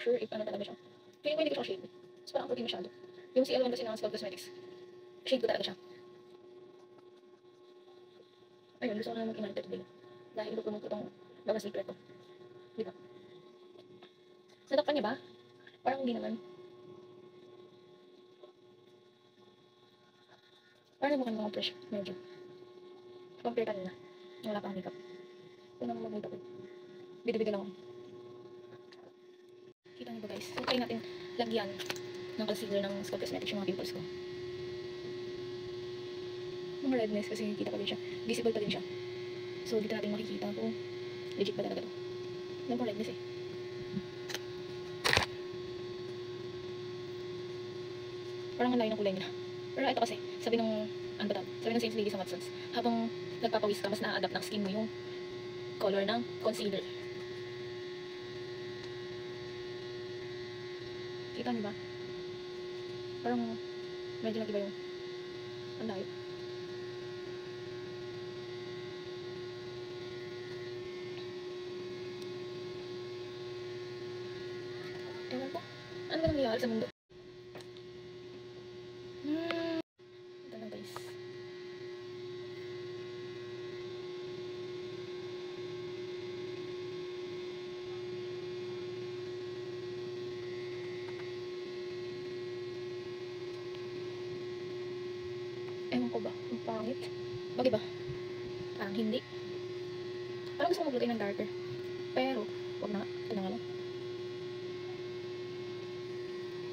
sure if ano talaga siya. Feeling ko hindi ko siya shade. Mas parang puti masyado. Yung CL1 kasi ng Sculpt Cosmetics, shade ko talaga siya. Ayun, gusto ko na mag-inalter today. Dahil ilupunod ko itong Baga Secret ko. Diba? Nadakpan niya ba? Parang hindi naman. Parang nabukan mga fresh. Medyo. Compare kanina. Wala pang makeup. Kung naman mag-makeup eh. Bida-bida lang ako. Kita niyo ba guys? So, try natin lagyan ng concealer ng Sculpt Cosmetics yung mga pimples ko. Mga redness kasi kita pa din siya. Visible pa din siya. So, dito natin makikita kung legit pa talaga to. Yan po redness eh. Parang ang layo ng kulay nila. Pero ito kasi, sabi ng, ano ba sabi ng sales lady sa Watsons, habang nagpapawis ka, mas na-adapt ng skin mo yung color ng concealer. Kita niyo ba? Parang medyo nag-iba yung ang layo. Ewan ko. Ano ba nangyayari sa mundo? Ito na guys. Ewan ko ba? Ang pangit. Bagay ba? Parang hindi. Parang gusto ko maglagay ng darker. Pero, wag na nga. Ito na nga lang.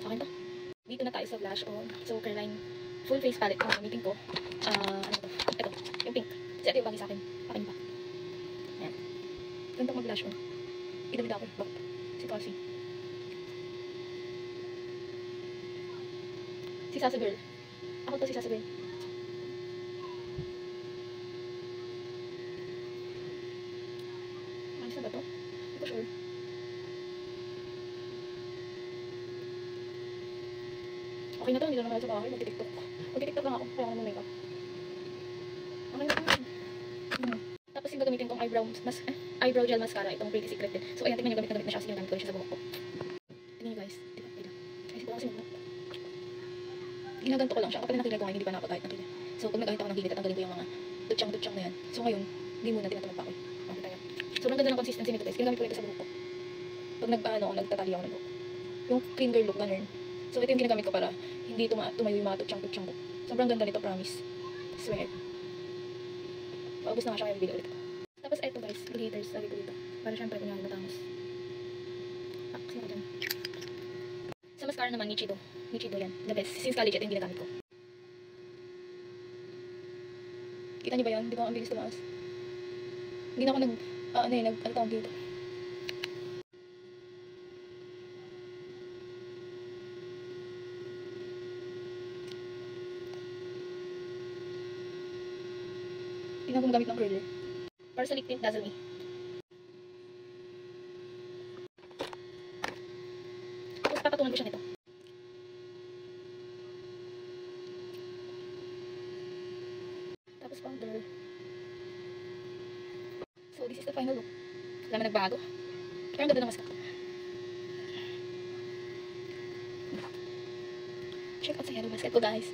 Okay to. Dito na tayo sa blush on. So, Caroline full face palette ang gamitin ko. Ano to? Ito. Yung pink. Kasi ito yung bagay sa akin. Akin pa. Ayan. Ganito mag-blush on. Idamid ako. Bakit? Si Cassie. Si Sasa Girl. Ako to si Sasa Girl. Ayos na ba to? Hindi ko sure. Okay na to, hindi na naman sa bahay, mag-tiktok. Mag-tiktok lang ako, kaya ako naman makeup. Okay na to. Tapos yung gagamitin kong eyebrow gel mascara, itong Pretty Secret din. So ayan, tingnan nyo, gamit na siya, kasi ginagamit ko rin siya sa buhok ko. Tingnan nyo guys, diba? Ay, siguro kasi buhok. Ginaganto ko lang siya, kapag nakilay ko ngayon, hindi pa nakapagkahit ng kilay. So pag nagkahit ako ng kilay, tatanggalin ko yung mga tutsyang na yan. So ngayon, hindi muna tinatamad pa ako. Makita tayo. Sobrang ganda ng consistency nito guys, ginagamit ko rin ito sa buhok ko. Pag nagtatali ako ng buhok. Yung clean girl look, ganun. So ito yung ginagamit ko para hindi tumayo yung mga tutsyang ko. Sobrang ganda nito, promise. Swear. Paubos na nga siya kaya bibili ulit. Tapos eto guys, glitters, sabi ko dito. Para syempre kunyari matangos. Sino ko dyan? Sa mascara naman, Nichido. Nichido yan. The best. Since college, ito yung ginagamit ko. Kita niyo ba yan? Di ba ang bilis tumaas? Hindi na ako ano tawag dito. Tingnan ko magamit ng curler. Para sa lip tint, Dazzle Me. Tapos papatungan ko siya nito. Tapos powder. So this is the final look. Wala man nagbago. Pero ang ganda ng mascara. Check out sa yellow basket ko guys.